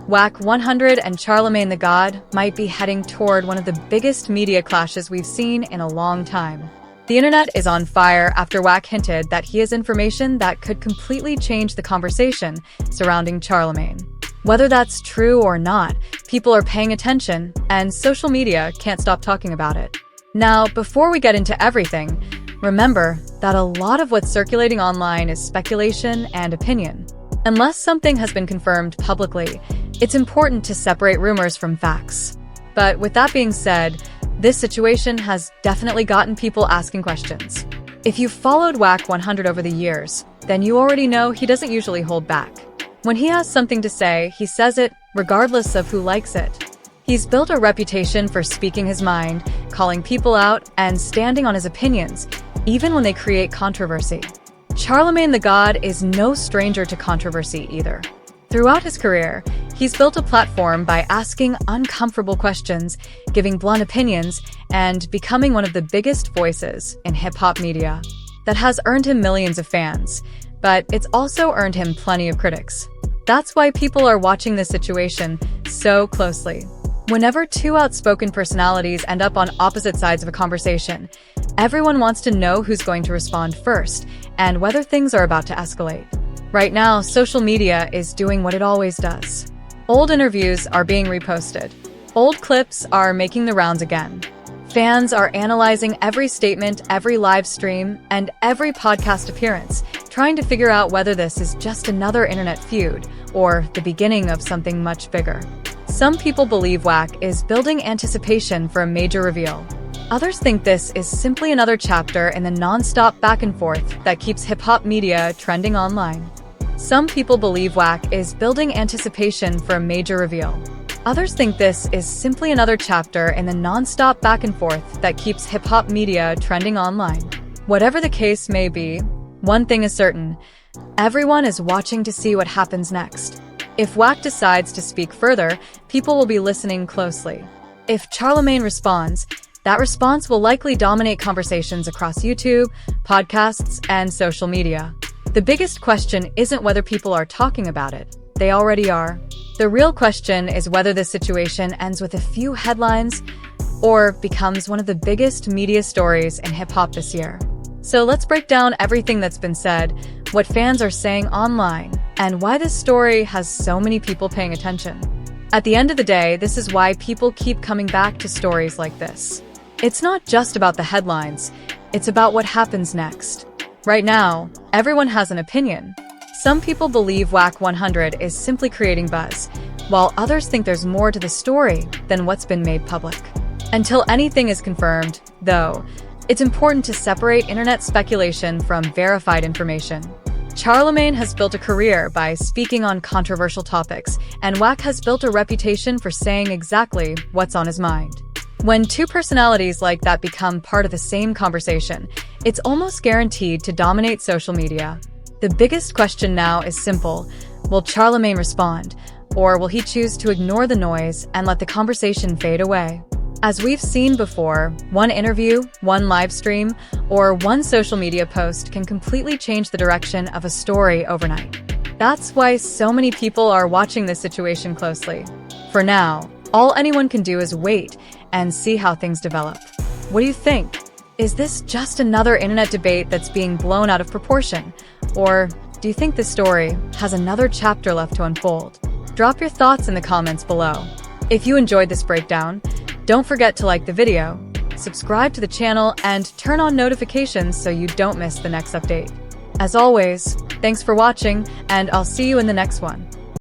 Wack 100 and Charlamagne the God might be heading toward one of the biggest media clashes we've seen in a long time. The internet is on fire after Wack hinted that he has information that could completely change the conversation surrounding Charlamagne. Whether that's true or not, people are paying attention, and social media can't stop talking about it. Now, before we get into everything, remember that a lot of what's circulating online is speculation and opinion. Unless something has been confirmed publicly, it's important to separate rumors from facts. But with that being said, this situation has definitely gotten people asking questions. If you've followed Wack 100 over the years, then you already know he doesn't usually hold back. When he has something to say, he says it, regardless of who likes it. He's built a reputation for speaking his mind, calling people out, and standing on his opinions, even when they create controversy. Charlamagne the God is no stranger to controversy either. Throughout his career, he's built a platform by asking uncomfortable questions, giving blunt opinions, and becoming one of the biggest voices in hip-hop media. That has earned him millions of fans, but it's also earned him plenty of critics. That's why people are watching this situation so closely. Whenever two outspoken personalities end up on opposite sides of a conversation, everyone wants to know who's going to respond first and whether things are about to escalate. Right now, social media is doing what it always does. Old interviews are being reposted. Old clips are making the rounds again. Fans are analyzing every statement, every live stream, and every podcast appearance, trying to figure out whether this is just another internet feud or the beginning of something much bigger. Some people believe Wack is building anticipation for a major reveal. Others think this is simply another chapter in the non-stop back and forth that keeps hip-hop media trending online. Some people believe Wack is building anticipation for a major reveal. Others think this is simply another chapter in the non-stop back and forth that keeps hip-hop media trending online. Whatever the case may be, one thing is certain: everyone is watching to see what happens next. If Wack decides to speak further, people will be listening closely. If Charlamagne responds, that response will likely dominate conversations across YouTube, podcasts, and social media. The biggest question isn't whether people are talking about it. They already are. The real question is whether this situation ends with a few headlines or becomes one of the biggest media stories in hip-hop this year. So let's break down everything that's been said, what fans are saying online, and why this story has so many people paying attention. At the end of the day, this is why people keep coming back to stories like this. It's not just about the headlines, it's about what happens next. Right now, everyone has an opinion. Some people believe Wack 100 is simply creating buzz, while others think there's more to the story than what's been made public. Until anything is confirmed, though, it's important to separate internet speculation from verified information. Charlamagne has built a career by speaking on controversial topics, and Wack has built a reputation for saying exactly what's on his mind. When two personalities like that become part of the same conversation, it's almost guaranteed to dominate social media. The biggest question now is simple: will Charlamagne respond, or will he choose to ignore the noise and let the conversation fade away? As we've seen before, one interview, one live stream, or one social media post can completely change the direction of a story overnight. That's why so many people are watching this situation closely. For now, all anyone can do is wait and see how things develop. What do you think? Is this just another internet debate that's being blown out of proportion? Or do you think this story has another chapter left to unfold? Drop your thoughts in the comments below. If you enjoyed this breakdown, don't forget to like the video, subscribe to the channel, and turn on notifications so you don't miss the next update. As always, thanks for watching, and I'll see you in the next one.